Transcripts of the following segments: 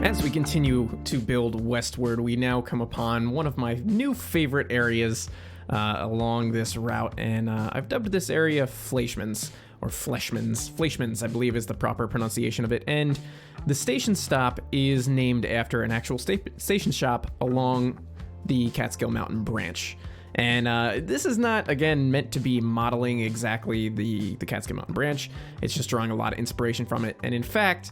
As we continue to build westward, we now come upon one of my new favorite areas along this route, and I've dubbed this area Fleischmann's, or Fleischmann's. Fleischmann's, I believe, is the proper pronunciation of it, and the station stop is named after an actual station shop along the Catskill Mountain branch. And this is not, again, meant to be modeling exactly the Catskill Mountain branch. It's just drawing a lot of inspiration from it, and in fact,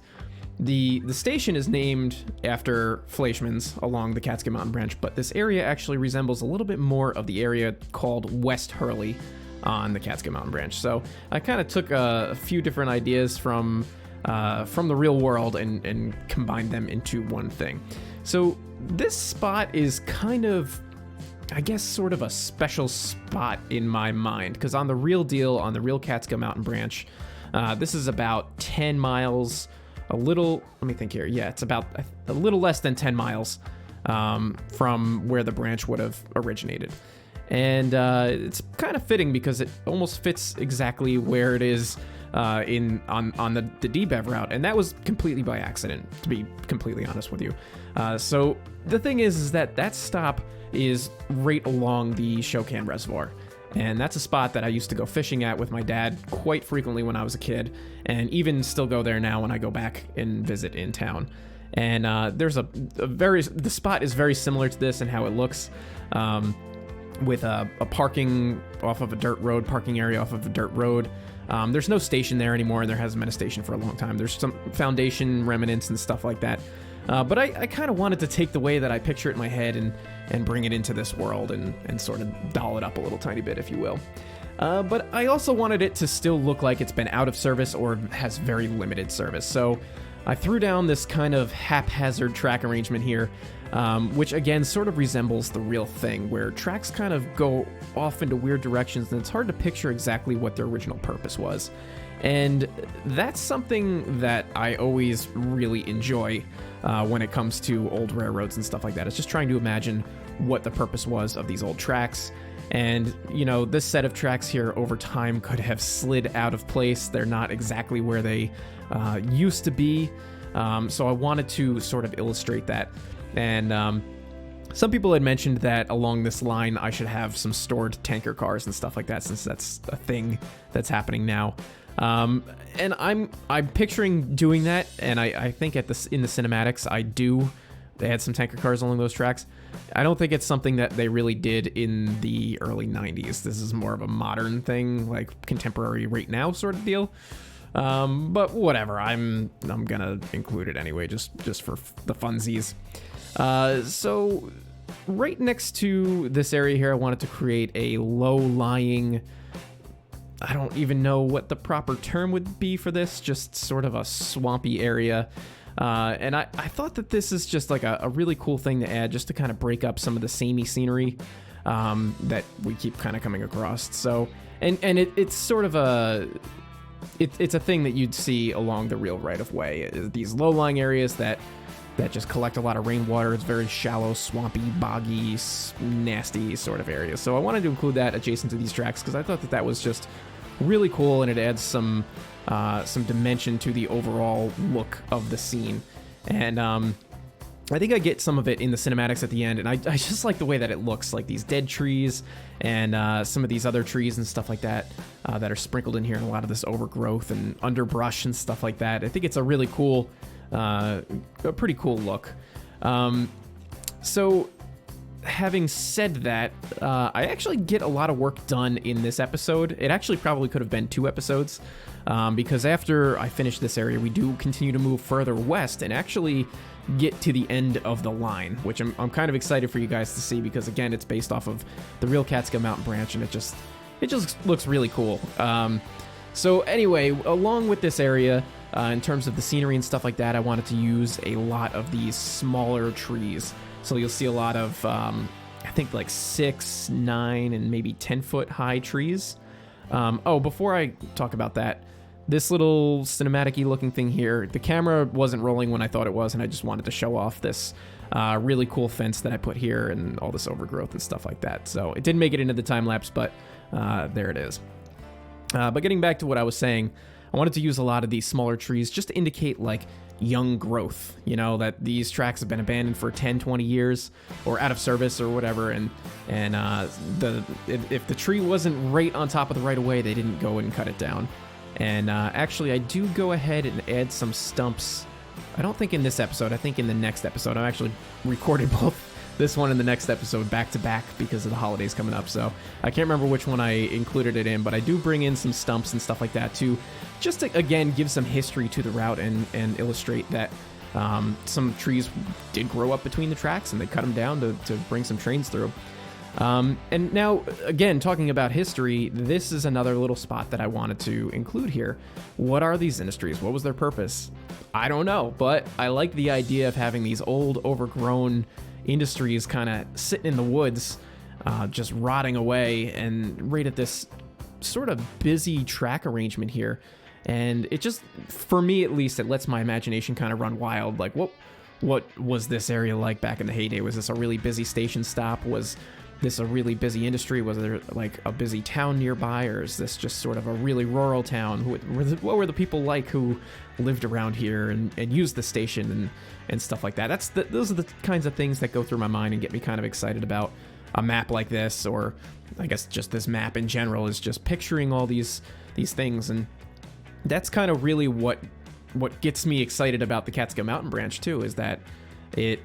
the station is named after Fleischmann's along the Catskill Mountain branch, but this area actually resembles a little bit more of the area called West Hurley on the Catskill Mountain branch. So I kind of took a few different ideas from the real world and combined them into one thing. So this spot is kind of, I guess, sort of a special spot in my mind, because on the real deal, on the real Catskill Mountain branch, this is about 10 miles, let me think here. Yeah, it's about a little less than 10 miles from where the branch would have originated. And it's kind of fitting because it almost fits exactly where it is on the DBEV route. And that was completely by accident, to be completely honest with you. So the thing is that stop is right along the Shokan Reservoir. And that's a spot that I used to go fishing at with my dad quite frequently when I was a kid, and even still go there now when I go back and visit in town. And there's the spot is very similar to this in how it looks, with a parking off of a dirt road, parking area off of a dirt road. There's no station there anymore, and there hasn't been a station for a long time. There's some foundation remnants and stuff like that. But I kind of wanted to take the way that I picture it in my head and bring it into this world and sort of doll it up a little tiny bit, if you will. But I also wanted it to still look like it's been out of service or has very limited service. So I threw down this kind of haphazard track arrangement here, which again sort of resembles the real thing, where tracks kind of go off into weird directions and it's hard to picture exactly what their original purpose was. And that's something that I always really enjoy when it comes to old railroads and stuff like that. It's just trying to imagine what the purpose was of these old tracks. And, you know, this set of tracks here over time could have slid out of place. They're not exactly where they used to be. So I wanted to sort of illustrate that. And some people had mentioned that along this line I should have some stored tanker cars and stuff like that, since that's a thing that's happening now. And I'm picturing doing that, and I think in the cinematics they had some tanker cars along those tracks. I don't think it's something that they really did in the early 90s. This is more of a modern thing, like contemporary right now sort of deal. But whatever, I'm gonna include it anyway, just for the funsies. So right next to this area here, I wanted to create a low-lying, I don't even know what the proper term would be for this, just sort of a swampy area. And I thought that this is just like a really cool thing to add, just to kind of break up some of the samey scenery that we keep kind of coming across. So, and it's sort of it's a thing that you'd see along the real right-of-way. These low-lying areas that just collect a lot of rainwater. It's very shallow, swampy, boggy, nasty sort of area. So I wanted to include that adjacent to these tracks because I thought that was just really cool, and it adds some dimension to the overall look of the scene. And I think I get some of it in the cinematics at the end, and I just like the way that it looks, like these dead trees and some of these other trees and stuff like that that are sprinkled in here, and a lot of this overgrowth and underbrush and stuff like that. I think it's a really cool, a pretty cool look. So having said that, I actually get a lot of work done in this episode. It actually probably could have been 2 episodes, because after I finish this area, we do continue to move further west and actually get to the end of the line, which I'm kind of excited for you guys to see, because again, it's based off of the real Catskill Mountain branch, and it just looks really cool. So anyway, along with this area, in terms of the scenery and stuff like that, I wanted to use a lot of these smaller trees. So you'll see a lot of, I think like 6, 9, and maybe 10-foot high trees. Before I talk about that, this little cinematic-y looking thing here, the camera wasn't rolling when I thought it was, and I just wanted to show off this really cool fence that I put here and all this overgrowth and stuff like that. So it didn't make it into the time lapse, but there it is. But getting back to what I was saying, I wanted to use a lot of these smaller trees just to indicate like young growth, you know, that these tracks have been abandoned for 10, 20 years or out of service or whatever. And if the tree wasn't right on top of the right of way, they didn't go and cut it down. And actually, I do go ahead and add some stumps. I don't think in this episode. I think in the next episode. I actually recorded both this one and the next episode back to back because of the holidays coming up. So I can't remember which one I included it in, but I do bring in some stumps and stuff like that to just to, again, give some history to the route and illustrate that some trees did grow up between the tracks and they cut them down to bring some trains through. And now, again, talking about history, this is another little spot that I wanted to include here. What are these industries? What was their purpose? I don't know, but I like the idea of having these old, overgrown industries kind of sitting in the woods, just rotting away, and right at this sort of busy track arrangement here. And it just, for me at least, it lets my imagination kind of run wild. Like, what was this area like back in the heyday? Was this a really busy station stop? Was this a really busy industry? Was there like a busy town nearby, or is this just sort of a really rural town? What were the people like who lived around here and used the station and stuff like that? Those are the kinds of things that go through my mind and get me kind of excited about a map like this, or I guess just this map in general, is just picturing all these things. And that's kind of really what gets me excited about the Catskill Mountain Branch too, is that it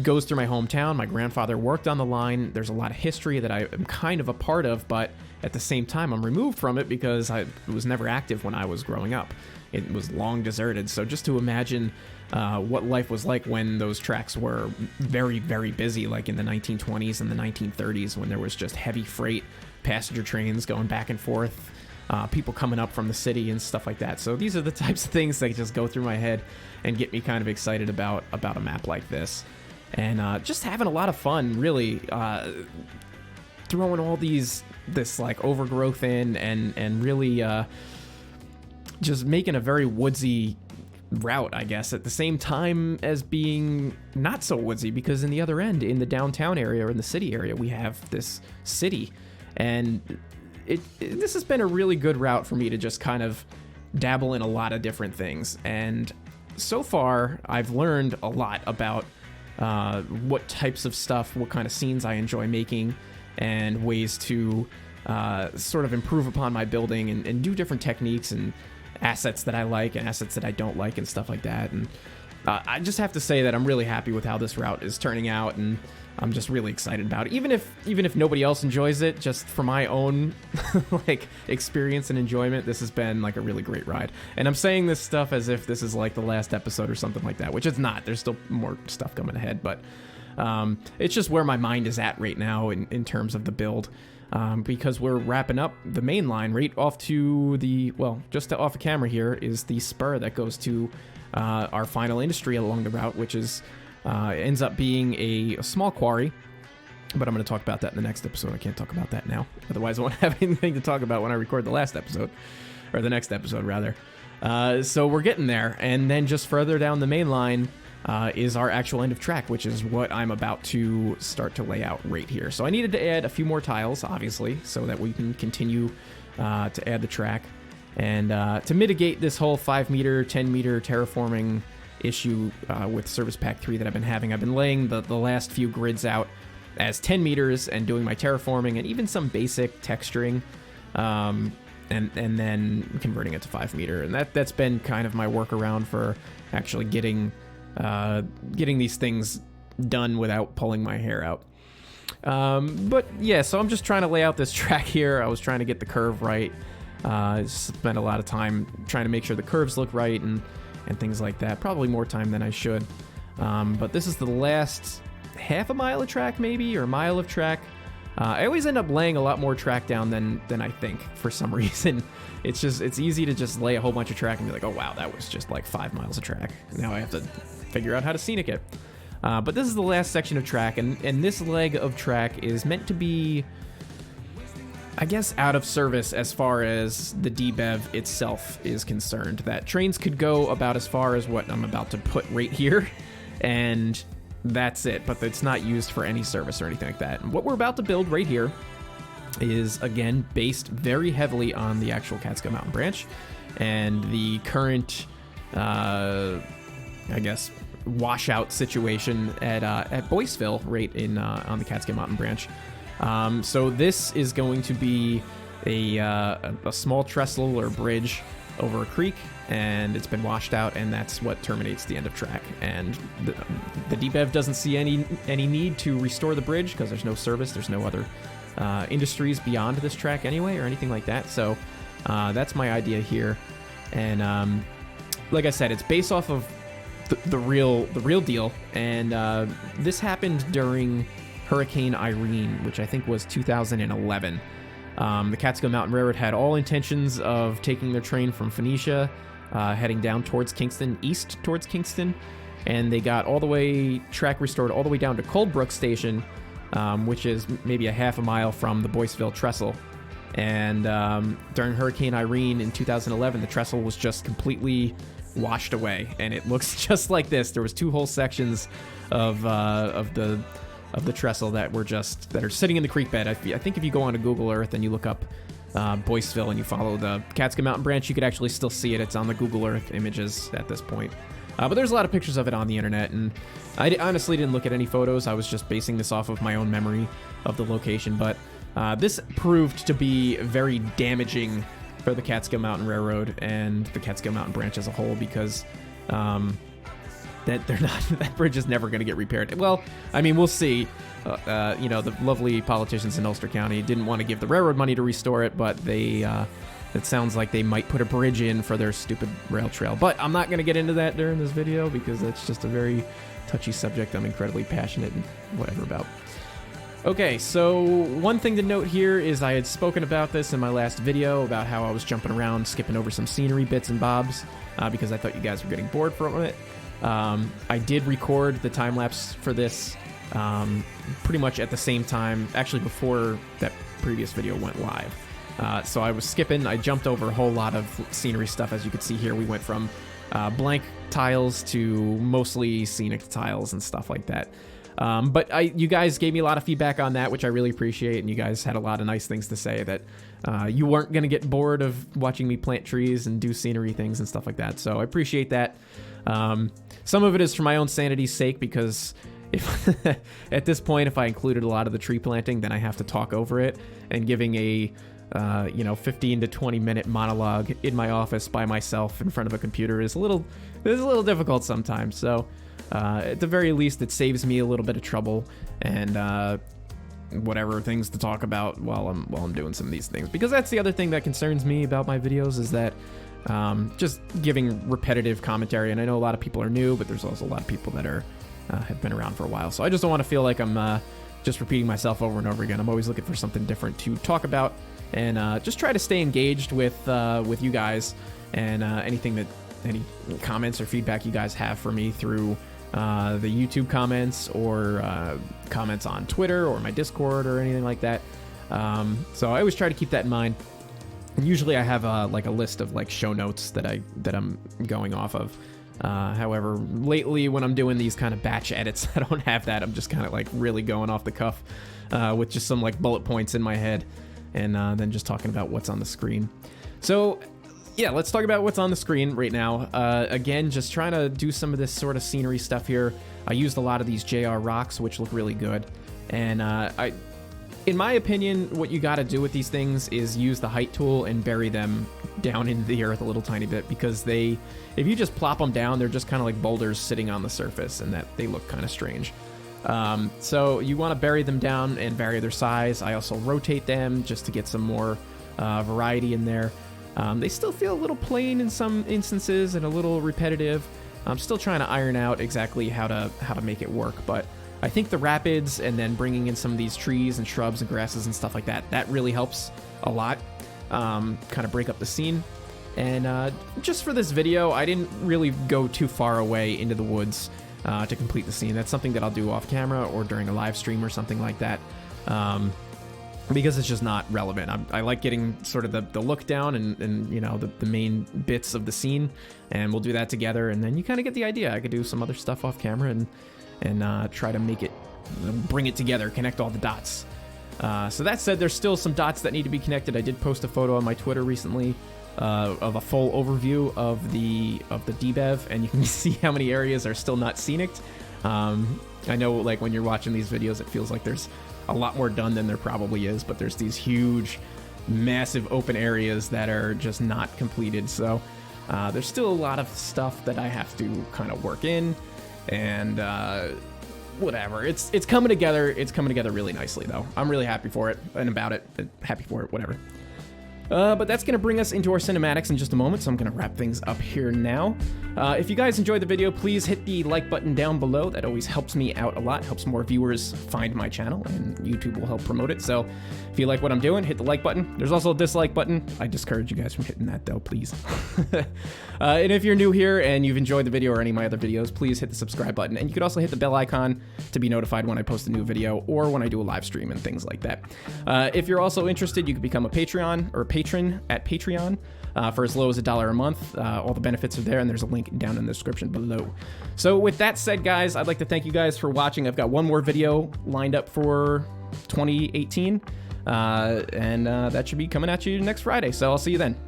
goes through my hometown. My grandfather worked on the line. There's a lot of history that I am kind of a part of, but at the same time, I'm removed from it because I was never active when I was growing up. It was long deserted. So just to imagine what life was like when those tracks were very, very busy, like in the 1920s and the 1930s, when there was just heavy freight passenger trains going back and forth, people coming up from the city and stuff like that. So these are the types of things that just go through my head and get me kind of excited about a map like this. And just having a lot of fun, really, throwing all this like overgrowth in and really just making a very woodsy route, I guess, at the same time as being not so woodsy, because in the other end, in the downtown area or in the city area, we have this city. And this has been a really good route for me to just kind of dabble in a lot of different things. And so far, I've learned a lot about what types of stuff, what kind of scenes I enjoy making, and ways to sort of improve upon my building and do different techniques and assets that I like and assets that I don't like and stuff like that. And I just have to say that I'm really happy with how this route is turning out, and I'm just really excited about it. Even if nobody else enjoys it, just for my own like experience and enjoyment, this has been like a really great ride. And I'm saying this stuff as if this is like the last episode or something like that, which it's not. There's still more stuff coming ahead, but it's just where my mind is at right now in terms of the build. Because we're wrapping up the main line right off to just off the camera here is the spur that goes to our final industry along the route, which is ends up being a small quarry. But I'm going to talk about that in the next episode. I can't talk about that now. Otherwise, I won't have anything to talk about when I record the last episode, or the next episode, rather. So we're getting there. And then just further down the main line is our actual end of track, which is what I'm about to start to lay out right here. So I needed to add a few more tiles, obviously, so that we can continue to add the track. And to mitigate this whole 5 meter, 10 meter terraforming issue with Service Pack 3 that I've been laying the last few grids out as 10 meters and doing my terraforming and even some basic texturing, and then converting it to 5 meter. And that's been kind of my workaround for actually getting these things done without pulling my hair out. But yeah, so I'm just trying to lay out this track here. I was trying to get the curve right. Spent a lot of time trying to make sure the curves look right and things like that. Probably more time than I should. But this is the last half a mile of track, maybe, or a mile of track. I always end up laying a lot more track down than I think for some reason. It's easy to just lay a whole bunch of track and be like, oh wow, that was just like 5 miles of track. Now I have to figure out how to scenic it. But this is the last section of track, and this leg of track is meant to be, I guess, out of service as far as the DBEV itself is concerned. That trains could go about as far as what I'm about to put right here, and that's it. But it's not used for any service or anything like that. And what we're about to build right here is, again, based very heavily on the actual Catskill Mountain Branch. and the current, I guess, washout situation at Boyceville, right in on the Catskill Mountain branch. So this is going to be a small trestle or bridge over a creek, and it's been washed out, and that's what terminates the end of track. And the DBEV doesn't see any need to restore the bridge because there's no service, there's no other industries beyond this track anyway, or anything like that. So that's my idea here, and like I said, it's based off of the real deal. And this happened during Hurricane Irene, which I think was 2011. The Catskill Mountain Railroad had all intentions of taking their train from Phoenicia, heading down towards Kingston, east towards Kingston, and they got all the way, track restored all the way down to Coldbrook Station, which is maybe a half a mile from the Boyceville trestle. And during Hurricane Irene in 2011, the trestle was just completely washed away, and it looks just like this. There was 2 whole sections of the trestle that are sitting in the creek bed. I think if you go onto Google Earth and you look up Boyceville and you follow the Catskill Mountain branch, you could actually still see it. It's on the Google Earth images at this point. But there's a lot of pictures of it on the internet, and I honestly didn't look at any photos. I was just basing this off of my own memory of the location. But this proved to be very damaging for the Catskill Mountain Railroad and the Catskill Mountain branch as a whole, because that bridge is never going to get repaired. Well, I mean, we'll see. The lovely politicians in Ulster County didn't want to give the railroad money to restore it, but it sounds like they might put a bridge in for their stupid rail trail. But I'm not going to get into that during this video because that's just a very touchy subject I'm incredibly passionate and whatever about. Okay, so one thing to note here is I had spoken about this in my last video about how I was jumping around, skipping over some scenery bits and bobs because I thought you guys were getting bored from it. I did record the time-lapse for this pretty much at the same time, actually before that previous video went live. So I was skipping, I jumped over a whole lot of scenery stuff. As you can see here, we went from blank tiles to mostly scenic tiles and stuff like that. But you guys gave me a lot of feedback on that, which I really appreciate, and you guys had a lot of nice things to say, that you weren't going to get bored of watching me plant trees and do scenery things and stuff like that, so I appreciate that. Some of it is for my own sanity's sake, because if at this point, if I included a lot of the tree planting, then I have to talk over it, and giving a 15 to 20 minute monologue in my office by myself in front of a computer is a little difficult sometimes. So at the very least, it saves me a little bit of trouble and whatever things to talk about while I'm doing some of these things, because that's the other thing that concerns me about my videos, is that just giving repetitive commentary. And I know a lot of people are new, but there's also a lot of people that have been around for a while, so I just don't want to feel like I'm just repeating myself over and over again. I'm always looking for something different to talk about, and just try to stay engaged with you guys, and any comments or feedback you guys have for me through the YouTube comments, or comments on Twitter or my Discord or anything like that. So I always try to keep that in mind. And usually I have a list of show notes that I'm going off of. However, lately when I'm doing these kind of batch edits, I don't have that. I'm just kind of really going off the cuff with just some bullet points in my head, and then just talking about what's on the screen. So yeah, let's talk about what's on the screen right now. Again, just trying to do some of this sort of scenery stuff here. I used a lot of these JR rocks, which look really good. And in my opinion, what you got to do with these things is use the height tool and bury them down into the earth a little tiny bit, because if you just plop them down, they're just kind of like boulders sitting on the surface, and that they look kind of strange. So you want to bury them down and vary their size. I also rotate them just to get some more variety in there. They still feel a little plain in some instances and a little repetitive. I'm still trying to iron out exactly how to make it work, but I think the rapids and then bringing in some of these trees and shrubs and grasses and stuff like that really helps a lot, kind of break up the scene. And just for this video, I didn't really go too far away into the woods to complete the scene. That's something that I'll do off camera or during a live stream or something like that, because it's just not relevant. I like getting sort of the look down and the main bits of the scene, and we'll do that together, and then you kind of get the idea. I could do some other stuff off camera and try to make it, bring it together, connect all the dots. So that said, there's still some dots that need to be connected. I did post a photo on my Twitter recently of a full overview of the debev, and you can see how many areas are still not scenicked. I know, like, when you're watching these videos, it feels like there's a lot more done than there probably is, but there's these huge, massive open areas that are just not completed. So there's still a lot of stuff that I have to kind of work in, and whatever. It's coming together. It's coming together really nicely, though. I'm really happy for it and about it. Happy for it, whatever. But that's going to bring us into our cinematics in just a moment, so I'm going to wrap things up here now. If you guys enjoyed the video, please hit the like button down below. That always helps me out a lot, helps more viewers find my channel, and YouTube will help promote it. So if you like what I'm doing, hit the like button. There's also a dislike button. I discourage you guys from hitting that, though, please. And if you're new here and you've enjoyed the video or any of my other videos, please hit the subscribe button. And you could also hit the bell icon to be notified when I post a new video or when I do a live stream and things like that. If you're also interested, you can become a Patreon or a patron at Patreon for as low as $1 a month. All the benefits are there, and there's a link down in the description below. So with that said, guys, I'd like to thank you guys for watching. I've got one more video lined up for 2018, and that should be coming at you next Friday. So I'll see you then.